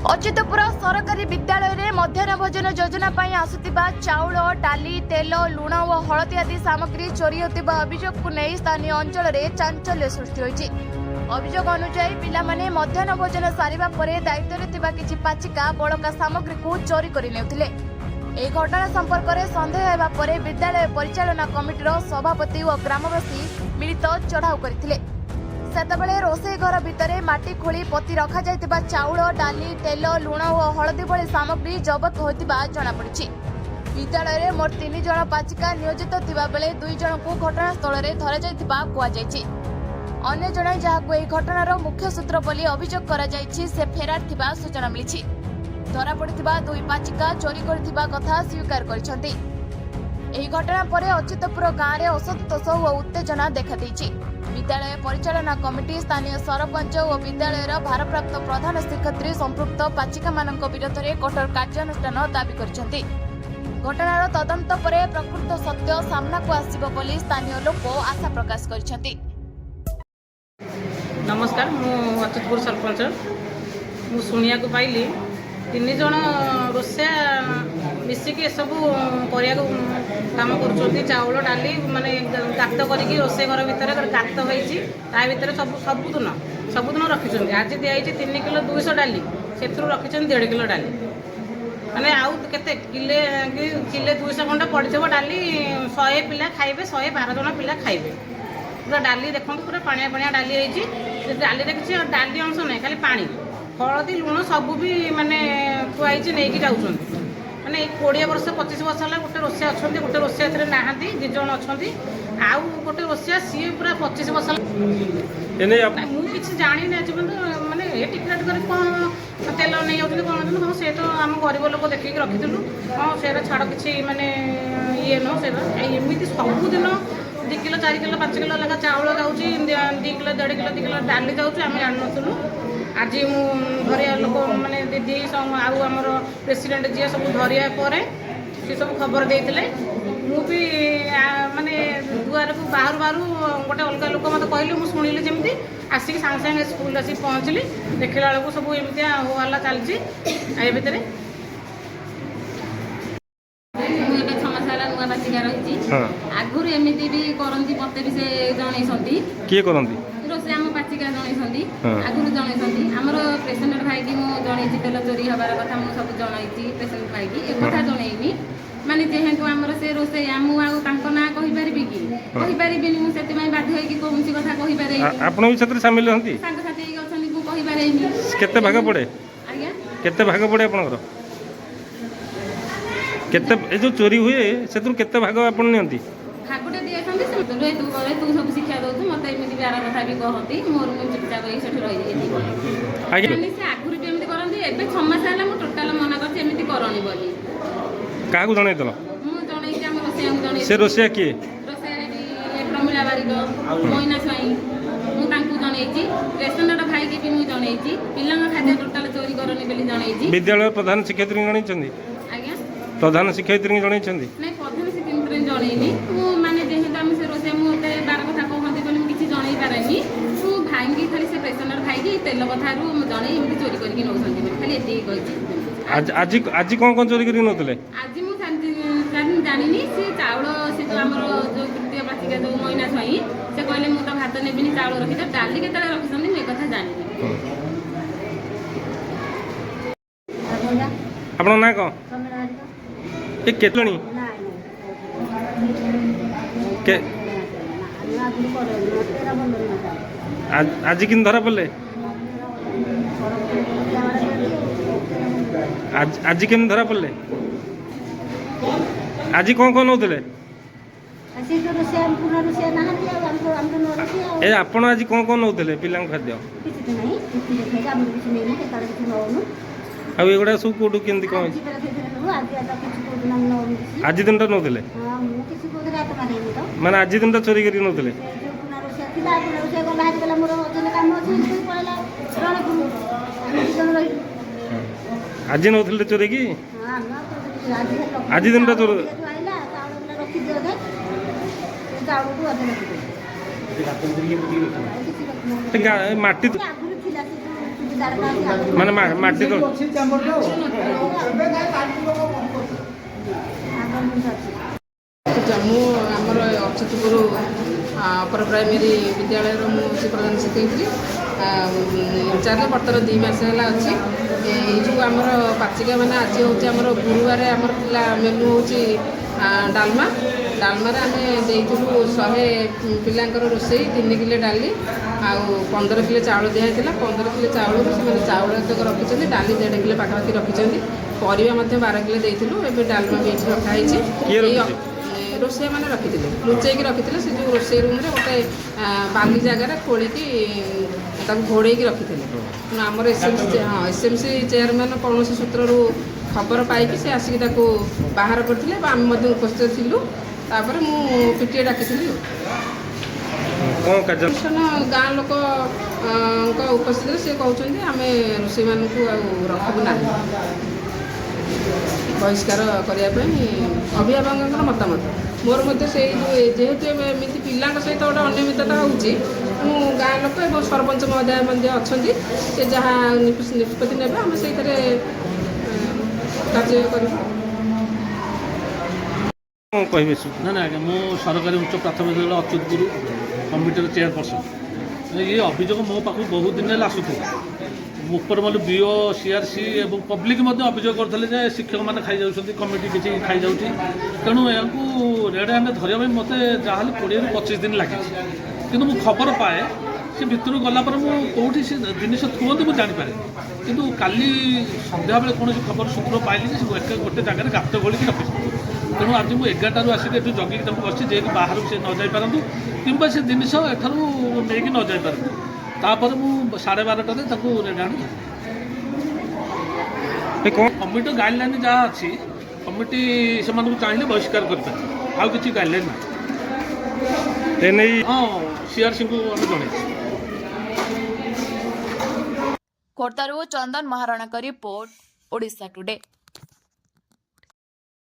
अच्युतपुर सरकारी विद्यालय रे मध्याह्न भोजन योजना आसुथिबा चाउल डाली तेल लुण और हलदी आदि सामग्री चोरी होतिबा अभियोग को नहीं स्थानीय अंचल में चांचल्य सृष्टि होइछि। अभियोग अनुसार पिलामाने मध्याह्न भोजन सारिबा परे दायित्व थिबा किछि पाचिका बळका सामग्री को चोरी करि नेउथिले। एही घटना संपर्क में सन्देह हेबा परे विद्यालय परिचालना कमिटीर सभापति और ग्रामवासी मिलित चढ़ाऊ करथिले। सेतबेले रोषेई घर भितर माटी खोली पति रखा जाइतिबा चाउल डाली तेल लुण और हलदी भली सामग्री जबत होइतिबा जणा पड़िछि। विद्यालय रे मोट 3 जण पाचिका नियोजित थिबा बेले 2 जण को घटनास्थल रे धरा जाइतिबा कुआ जाइछि। अन्य जण जाहाको एही घटनार मुख्य सूत्र बोली अभियोग करा जाइछि से फेरार थिबा सूचना मिलिछि। धरा पड़ितिबा 2 पाचिका चोरी करथिबा कथा स्वीकार करिसंती। एही घटना परे अच्युतपुर गाँव में असंतोष और उत्तेजना देखा देइछि। विद्यालय परिचालना कमिटी स्थानीय सरपंच और विद्यालय भारप्राप्त प्रधान शिक्षयित्री संपृक्त पाचिका मानक विरोध में कठोर कार्यानुष्ठान दाबी करिसंती। घटनार तदंत परे प्रकृत सत्य सामना को आसिबो बोली स्थानीय लोक आशा प्रकाश करिसंती। नमस्कार, मु अच्युतपुर सरपंच। मु सुनिया को पाइली 3 जण रोषिया मिसिकी सब करिया काम कर चाउल डाली माने गात करी रोषे घर भितर गात होती सबुदिन रखी। आज दिखाई 3 किलो 200 डाली से रखी 1.5 किलो डाली माने आउ केते किले 200 खंड पड़े डाली 100 पिला खाइबे 112 जन पिला खाइबे। पूरा डाली देखो पूरा पानिया पानिया डाली होती। डाली किसी डाली अंश ना खाली पानी हलदी लुण सब भी माने थुआई नहीं जाऊँ माने 20 वर्ष 25 वर्ष है गोटे रोषिया अच्छा गोटे रोषिया थे ना 2 जण अच्छा आउ गोटे रोषिया सी पूरा 25 वर्ष मुझे जानी आज माने ये टिकट कर कौन तेल नहीं जाऊँ कौन हाँ से तो आम गरीब लोक देखिए रखीलु हाँ से छाड़ कि माने ये नुह से एमती सबुदिन 2 किलो 4 किलो 5 किलो लेखा चाउल जाऊँगी 2 किलो 1.5 किलो 2 किलो डाली जाऊँ आम जानूँ। आज घर लोक मैंने दीदी आमर प्रेसिडेंट जी सब धरिया पर सी सब खबर देते मुझे माने दुआर को बाहर बाहर गोटे अलग लोक मत कहले मुझे शुणिली जमी आसिक सांगे सांगे स्कूल आसिक पहुँचली देखला बेलू सब एमती हो हल्ला चलती भितर आगुरी एमती भी करती मत भी से जनई किए करती रोषे आम पाचिका जनई आगुरी जनई आमर प्रेसिडेंट भाई की मुझे तेल चोरी हबार कथा मुझे सब जनई प्रेसिडेंट भाई की एक कथा जनईनी माने जेहेतु आमर से रोषे मुझे ना कहीपर कि कहीपरि मुझे बाध्य कौन कथा कहीपर आप सामिल होती सांगसाथी कहीपर केते भाग पड़े आज्ञा केते भाग पड़े आपनकर केते ए जो चोरी हुए से केते भाग आपन नियंती भागुटे दिए तू सब शिक्षा दौ मत एमती बार कथा भी कहती मोर मुझे चुपचाप से रही से आगुरी भी एमती करती एवं 6 मास है मुझे टोटाल मना करनी करनी बोली क्या जनईदेल मुझे से रोषिया किए प्रमिला बारिक मैना स्वाई मुझे जनई प्रेसिडेंट भाई की भी मुझे जनई पिला खाद्य टोटाल चोरी करनी बोली जनई विद्यालय प्रधान शिक्षयित्री जनई आज्ञा प्रधान शिक्षयित्री जनई नहीं प्रधान शिक्षयित्री जनईनी माने जेहेतु आम से रोषे मुझे बार कथा कहते बोली किसी जनई पारे मु भाई खाली से प्रेसिडेंट भाई की तेल कथारू जनई एमती चोरी करके नौ खाली ये आज आज कौन चोरी कर नौले आज मुझे जानी सी चाउल से जो आम जो तृतीय पाचिका जो मैना स्वाई से कहले मुझे तो भात नेबिनी चाउल रखी तो डाली के रखी मुझे कथा जानी आपन ना कौन ये केतणी के आज किन धरा पड़े आज केम धरा पड़े आज कौन नौले ए आपण आज कौन नौले पिला खाद्य आगुड़ा सब कौटू केमती कौन आज दिन टा नौले माने आज दिन टा चोरी कर नौले आज नौले चोरी की आज दिन टा चोर माटी ମାନେ ମାଟି ତ ମୁଁ ଆମର ଅଚ୍ୟୁତପୁର ଅପର ପ୍ରାଇମେରୀ ବିଦ୍ୟାଳୟର ମୁଁ ହେଉଛି ପ୍ରଧାନ ଶିକ୍ଷୟିତ୍ରୀ ଇନଚାର୍ଜ ବର୍ତ୍ତମାନ 2 ମାସ ହେଲା ଅଛି। ଏଇ ଯେଉଁ ଆମର ପାଚିକା ମାନେ ଆଜି ହେଉଛି ଆମର ଗୁରୁବାର ଆମର ଥିଲା ମେନୁ ହେଉଛି ଡାଲମାରେ ଆମେ ଦେଇଥିଲୁ 100 ପିଲାଙ୍କର ରୋଷେଇ 3 କିଲୋ ଡାଲି ଆଉ 15 କିଲୋ ଚାଉଳ ଦିଆହେଇଥିଲା। 15 କିଲୋ ଚାଉଳରୁ ସେମାନେ ଚାଉଳ ଏତକ ରଖିଛନ୍ତି, ଡାଲି 1.5 କିଲୋ ପାଖାପାଖି ରଖିଛନ୍ତି, ପରିବା ମଧ୍ୟ 12 କିଲୋ ଦେଇଥିଲୁ। ଏବେ ଡାଲମା ବି ଏଠି ରଖାହେଇଛି। ରୋଷେଇ ମାନେ ରଖିଥିଲେ, ଲୁଚେଇକି ରଖିଥିଲେ। ସେ ଯେଉଁ ରୋଷେଇ ରୁମ୍ରେ ଗୋଟେ ବାଲି ଜାଗାରେ ଖୋଳିକି ତାକୁ ଘୋଡ଼େଇକି ରଖିଥିଲେ। ଆମର ଏସ୍ଏମ୍ସି ଚେୟାରମ୍ୟାନ୍ କୌଣସି ସୂତ୍ରରୁ ଖବର ପାଇକି ସେ ଆସିକି ତାକୁ ବାହାର କରିଥିଲେ ବା ଆମେ ମଧ୍ୟ ଉପସ୍ଥିତ ଥିଲୁ। ତାପରେ ମୁଁ ପିଟିଏ ଡାକିଥିଲି। ଗାଁ ଲୋକଙ୍କ ଉପସ୍ଥିତିରେ ସେ କହୁଛନ୍ତି ଆମେ ରୋଷେଇମାନଙ୍କୁ ଆଉ ରଖିବୁ ନାହିଁ, ବହିଷ୍କାର କରିବା ପାଇଁ ଅଭିଭାବକଙ୍କର ମତାମତ। ମୋର ମଧ୍ୟ ସେଇ ଯେହେତୁ ଏମିତି ପିଲାଙ୍କ ସହିତ ଗୋଟେ ଅନିୟମିତତା ହେଉଛି, ମୁଁ ଗାଁ ଲୋକ ଏବଂ ସରପଞ୍ଚ ମହୋଦୟ ମଧ୍ୟ ଅଛନ୍ତି, ସେ ଯାହା ନିଷ୍ପତ୍ତି ନେବେ ଆମେ ସେଇଥିରେ କାର୍ଯ୍ୟ କରିବୁ। କହିବେ ନା ଆଜ୍ଞା, ମୁଁ ସରକାରୀ ଉଚ୍ଚ ପ୍ରାଥମିକ ବିଦ୍ୟାଳୟ ଅଚ୍ୟୁତପୁର କମିଟିର ଚେୟାରପର୍ସନ। ଏ ଅଭିଯୋଗ ମୋ ପାଖକୁ ବହୁତ ଦିନ ହେଲା ଆସୁଥିଲା। ଉପରମଲ୍ଲୀ ବିଓ ସିଆର୍ସି ଏବଂ ପବ୍ଲିକ୍ ମଧ୍ୟ ଅଭିଯୋଗ କରୁଥିଲେ ଯେ ଶିକ୍ଷକମାନେ ଖାଇଯାଉଛନ୍ତି, କମିଟି କିଛି ଖାଇଯାଉଛି। ତେଣୁ ଏହାକୁ ରେଡ୍ ହ୍ୟାଣ୍ଡରେ ଧରିବା ପାଇଁ ମୋତେ ଯାହାହେଲେ 20ରୁ 25 ଦିନ ଲାଗିଛି। କିନ୍ତୁ ମୁଁ ଖବର ପାଏ, ସେ ଭିତରକୁ ଗଲା ପରେ ମୁଁ କେଉଁଠି ସେ ଜିନିଷ ଥୁଅନ୍ତି ମୁଁ ଜାଣିପାରେନି। କିନ୍ତୁ କାଲି ସନ୍ଧ୍ୟାବେଳେ କୌଣସି ଖବର ସୂତ୍ର ପାଇଲି ଯେ ସେ ଗୋଟେ ଜାଗାରେ ଗାତ ଖୋଳିକି ରଖିଛନ୍ତି। ତେଣୁ ଆଜି ମୁଁ 11ଟାରୁ ଆସିକି ଏଠୁ ଜଗିକି ତାଙ୍କୁ ବସିଛି, ଯେହେତୁ ବାହାରକୁ ସେ ନ ଯାଇପାରନ୍ତୁ କିମ୍ବା ସେ ଜିନିଷ ଏଠାରୁ ନେଇକି ନ ଯାଇପାରନ୍ତୁ। ତାପରେ ମୁଁ 12:30ରେ ତାକୁ ରେଡ୍ ହ୍ୟାଣ୍ଡ କମିଟି ଗାଇଡ଼ଲାଇନ୍ ଯାହା ଅଛି, କମିଟି ସେମାନଙ୍କୁ ଚାହିଁଲେ ବହିଷ୍କାର କରିପାରିବେ, ଆଉ କିଛି ଗାଇଡ଼ଲାଇନ୍ ନାହିଁ। ହଁ, ସିଆର୍ସିଙ୍କୁ ଆମେ ଜଣେଇଛୁ। ଖୋର୍ଦ୍ଧାରୁ ଚନ୍ଦନ ମହାରଣାଙ୍କ ରିପୋର୍ଟ, ଓଡ଼ିଶା ଟୁଡେ।